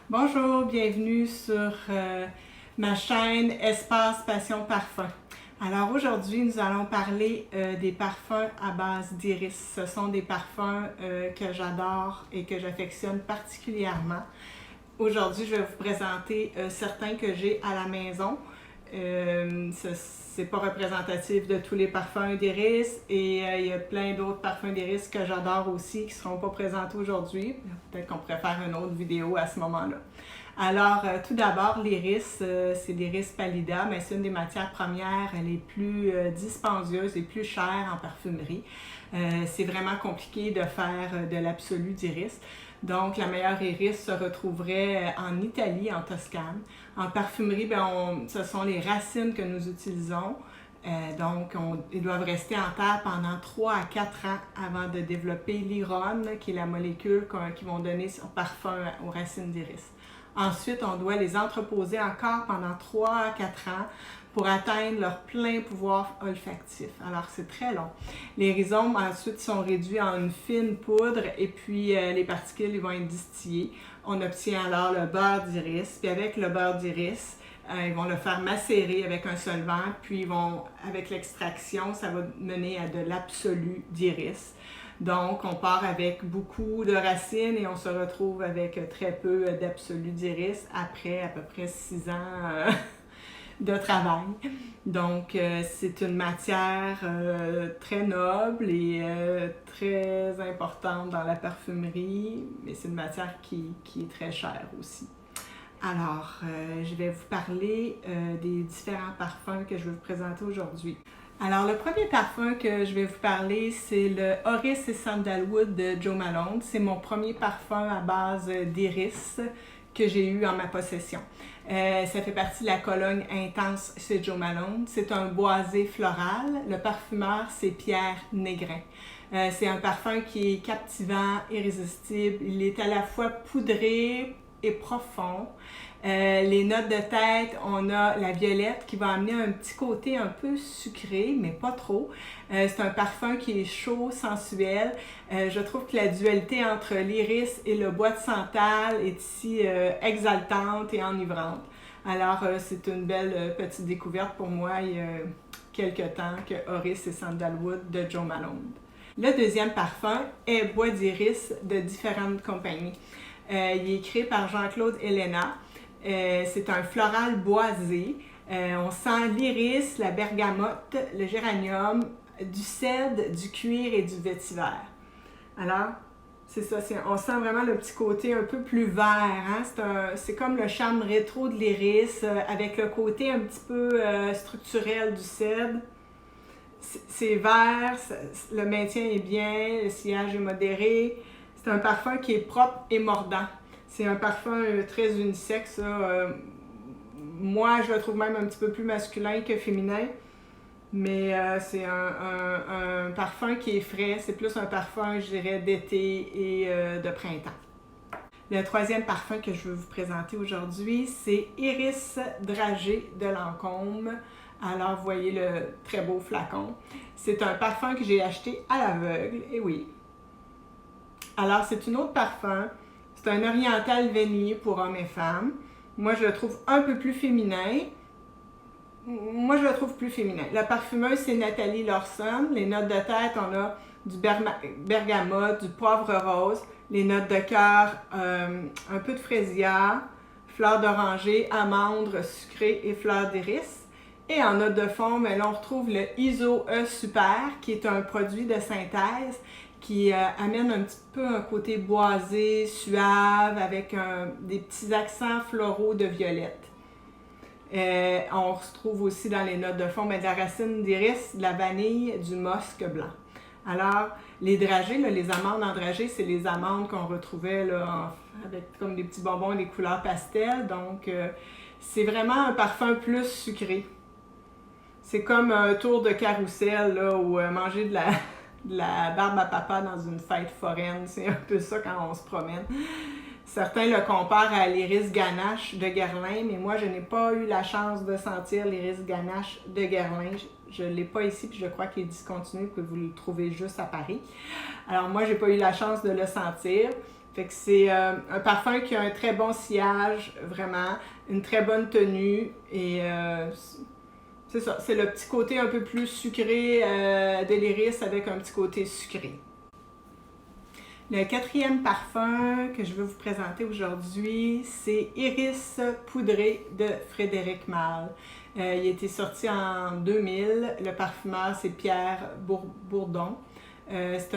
Bonjour, bienvenue sur ma chaîne Espace Passion Parfum. Alors aujourd'hui, nous allons parler des parfums à base d'iris. Ce sont des parfums que j'adore et que j'affectionne particulièrement. Aujourd'hui, je vais vous présenter certains que j'ai à la maison. C'est pas représentatif de tous les parfums d'iris et il y a plein d'autres parfums d'iris que j'adore aussi qui ne seront pas présentés aujourd'hui. Peut-être qu'on pourrait faire une autre vidéo à ce moment-là. Alors, tout d'abord, l'iris, c'est l'iris pallida, mais c'est une des matières premières les plus dispendieuses et plus chères en parfumerie. C'est vraiment compliqué de faire de l'absolu d'iris. Donc, la meilleure iris se retrouverait en Italie, en Toscane. En parfumerie, ce sont les racines que nous utilisons. Ils doivent rester en terre pendant 3 à 4 ans avant de développer l'irone, qui est la molécule qui vont donner son parfum aux racines d'iris. Ensuite, on doit les entreposer encore pendant 3 à 4 ans pour atteindre leur plein pouvoir olfactif. Alors, c'est très long. Les rhizomes, ensuite, sont réduits en une fine poudre et puis les particules ils vont être distillées. On obtient alors le beurre d'iris. Puis avec le beurre d'iris, ils vont le faire macérer avec un solvant. Puis avec l'extraction, ça va mener à de l'absolu d'iris. Donc, on part avec beaucoup de racines et on se retrouve avec très peu d'absolu d'iris après à peu près 6 ans de travail. Donc, c'est une matière très noble et très importante dans la parfumerie, mais c'est une matière qui est très chère aussi. Alors, je vais vous parler des différents parfums que je vais vous présenter aujourd'hui. Alors, le premier parfum que je vais vous parler, c'est le Orris et Sandalwood de Jo Malone. C'est mon premier parfum à base d'iris que j'ai eu en ma possession. Ça fait partie de la Cologne Intense chez Jo Malone. C'est un boisé floral. Le parfumeur, c'est Pierre Négrin. C'est un parfum qui est captivant, irrésistible. Il est à la fois poudré et profond. Les notes de tête, on a la violette qui va amener un petit côté un peu sucré, mais pas trop. C'est un parfum qui est chaud, sensuel. Je trouve que la dualité entre l'iris et le bois de santal est ici exaltante et enivrante. Alors, c'est une belle petite découverte pour moi il y a quelques temps que Orris et Sandalwood de Jo Malone. Le deuxième parfum est Bois d'iris de différentes compagnies. Il est créé par Jean-Claude Helena. C'est un floral boisé. On sent l'iris, la bergamote, le géranium, du cèdre, du cuir et du vétiver. Alors, c'est ça, on sent vraiment le petit côté un peu plus vert. Hein? C'est comme le charme rétro de l'iris avec le côté un petit peu structurel du cèdre. C'est vert, le maintien est bien, le sillage est modéré. C'est un parfum qui est propre et mordant. C'est un parfum très unisexe. Moi, je le trouve même un petit peu plus masculin que féminin. Mais c'est un parfum qui est frais. C'est plus un parfum, je dirais, d'été et de printemps. Le troisième parfum que je veux vous présenter aujourd'hui, c'est Iris Dragée de Lancôme. Alors, vous voyez le très beau flacon. C'est un parfum que j'ai acheté à l'aveugle, et oui. Alors, c'est une autre parfum. C'est un oriental vanillé pour hommes et femmes. Moi, je le trouve un peu plus féminin. La parfumeuse, c'est Nathalie Lawson. Les notes de tête, on a du bergamote, du poivre rose. Les notes de cœur, un peu de fraisia, fleurs d'oranger, amandes sucrées et fleurs d'iris. Et en note de fond, mais là, on retrouve le ISO E Super, qui est un produit de synthèse qui amène un petit peu un côté boisé, suave, avec des petits accents floraux de violette. On retrouve aussi dans les notes de fond de la racine d'iris, de la vanille, du musc blanc. Alors, les dragées, les amandes en dragées, c'est les amandes qu'on retrouvait là, avec comme des petits bonbons et des couleurs pastel. Donc, c'est vraiment un parfum plus sucré. C'est comme un tour de carrousel là, ou manger de la barbe à papa dans une fête foraine. C'est un peu ça quand on se promène. Certains le comparent à l'iris ganache de Guerlain, mais moi, je n'ai pas eu la chance de sentir l'iris ganache de Guerlain. Je ne l'ai pas ici, puis je crois qu'il est discontinu, que vous le trouvez juste à Paris. Alors moi, je n'ai pas eu la chance de le sentir. Fait que c'est un parfum qui a un très bon sillage, vraiment, une très bonne tenue et c'est ça, c'est le petit côté un peu plus sucré de l'iris avec un petit côté sucré. Le quatrième parfum que je veux vous présenter aujourd'hui, c'est Iris Poudré de Frédéric Malle. Il a été sorti en 2000. Le parfumeur, c'est Pierre Bourdon. C'est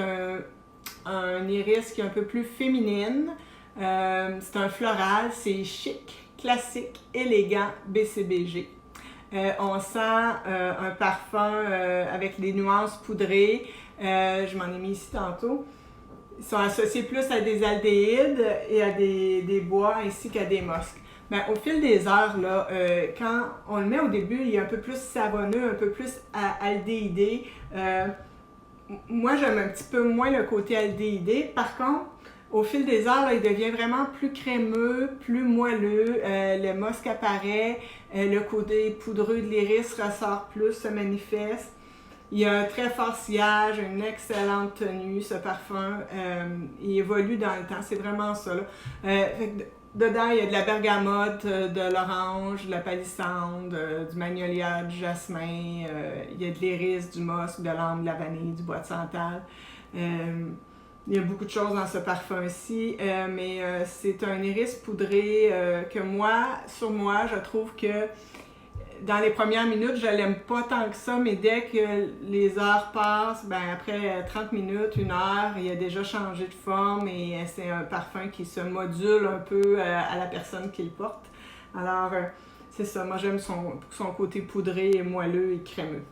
un iris qui est un peu plus féminine. C'est un floral, c'est chic, classique, élégant, BCBG. On sent un parfum avec des nuances poudrées. Je m'en ai mis ici tantôt. Ils sont associés plus à des aldéhydes et à des bois ainsi qu'à des muscs. Mais au fil des heures, là, quand on le met au début, il est un peu plus savonneux, un peu plus aldéhydé. Moi, j'aime un petit peu moins le côté aldéhydé. Par contre, au fil des heures, là, il devient vraiment plus crémeux, plus moelleux. Le musc apparaît, le côté poudreux de l'iris ressort plus, se manifeste. Il y a un très fort sillage, une excellente tenue, ce parfum. Il évolue dans le temps, c'est vraiment ça. Dedans, il y a de la bergamote, de l'orange, de la palissandre, du magnolia, du jasmin. Il y a de l'iris, du musc, de l'ambre, de la vanille, du bois de santal. Il y a beaucoup de choses dans ce parfum-ci, mais c'est un iris poudré que sur moi, je trouve que dans les premières minutes, je l'aime pas tant que ça, mais dès que les heures passent, après 30 minutes, 1 heure, il a déjà changé de forme et c'est un parfum qui se module un peu à la personne qui le porte. Alors, c'est ça, moi j'aime son côté poudré et moelleux et crémeux.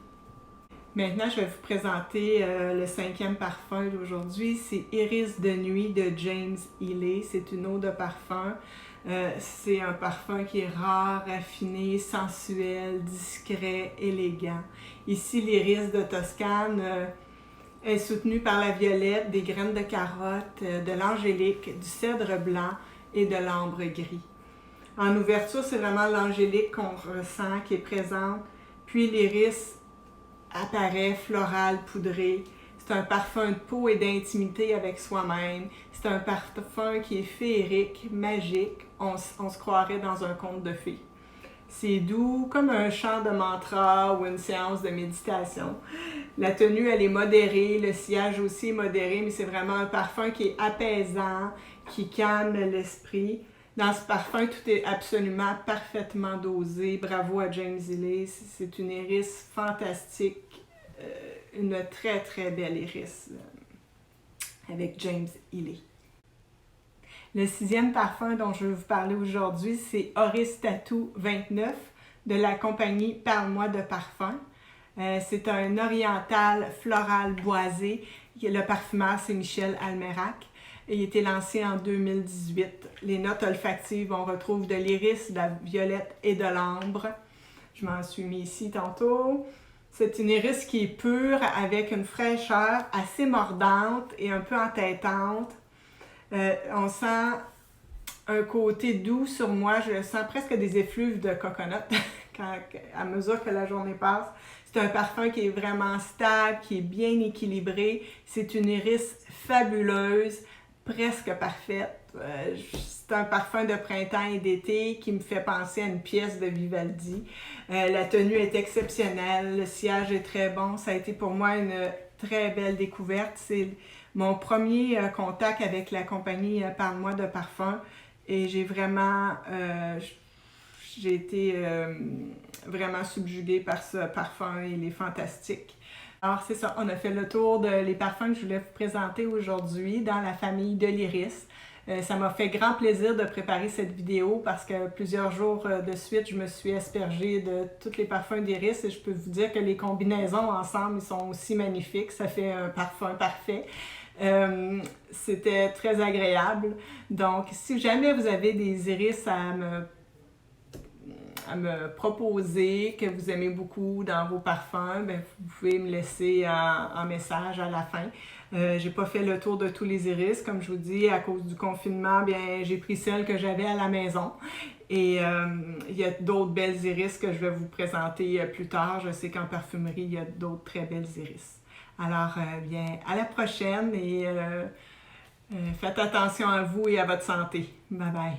Maintenant, je vais vous présenter le 5e parfum d'aujourd'hui. C'est Iris de nuit de James Healy. C'est une eau de parfum. C'est un parfum qui est rare, raffiné, sensuel, discret, élégant. Ici, l'iris de Toscane est soutenu par la violette, des graines de carotte, de l'angélique, du cèdre blanc et de l'ambre gris. En ouverture, c'est vraiment l'angélique qu'on ressent, qui est présente. Puis l'iris apparaît floral, poudré. C'est un parfum de peau et d'intimité avec soi-même. C'est un parfum qui est féerique, magique. On se croirait dans un conte de fées. C'est doux, comme un chant de mantra ou une séance de méditation. La tenue, elle est modérée, le sillage aussi est modéré, mais c'est vraiment un parfum qui est apaisant, qui calme l'esprit. Dans ce parfum, tout est absolument parfaitement dosé. Bravo à James Healy. C'est une iris fantastique. Une très très belle iris avec James Healy. Le 6e parfum dont je vais vous parler aujourd'hui, c'est Oris Tattoo 29 de la compagnie Parle-moi de parfum. C'est un oriental floral boisé. Le parfumeur, c'est Michel Almerac. Il a été lancé en 2018. Les notes olfactives, on retrouve de l'iris, de la violette et de l'ambre. Je m'en suis mis ici tantôt. C'est une iris qui est pure avec une fraîcheur assez mordante et un peu entêtante. On sent un côté doux sur moi. Je sens presque des effluves de coconut à mesure que la journée passe. C'est un parfum qui est vraiment stable, qui est bien équilibré. C'est une iris fabuleuse, presque parfaite. C'est un parfum de printemps et d'été qui me fait penser à une pièce de Vivaldi. La tenue est exceptionnelle, le sillage est très bon. Ça a été pour moi une très belle découverte. C'est mon premier contact avec la compagnie Parle-moi de parfum et j'ai été vraiment subjuguée par ce parfum. Il est fantastique. Alors c'est ça, on a fait le tour des parfums que je voulais vous présenter aujourd'hui dans la famille de l'iris. Ça m'a fait grand plaisir de préparer cette vidéo parce que plusieurs jours de suite, je me suis aspergée de tous les parfums d'iris et je peux vous dire que les combinaisons ensemble, ils sont aussi magnifiques. Ça fait un parfum parfait. C'était très agréable. Donc, si jamais vous avez des iris à me proposer, que vous aimez beaucoup dans vos parfums, vous pouvez me laisser un message à la fin. J'ai pas fait le tour de tous les iris, comme je vous dis, à cause du confinement, j'ai pris celles que j'avais à la maison. Et il y a d'autres belles iris que je vais vous présenter plus tard. Je sais qu'en parfumerie, il y a d'autres très belles iris. Alors, à la prochaine et Faites attention à vous et à votre santé. Bye bye.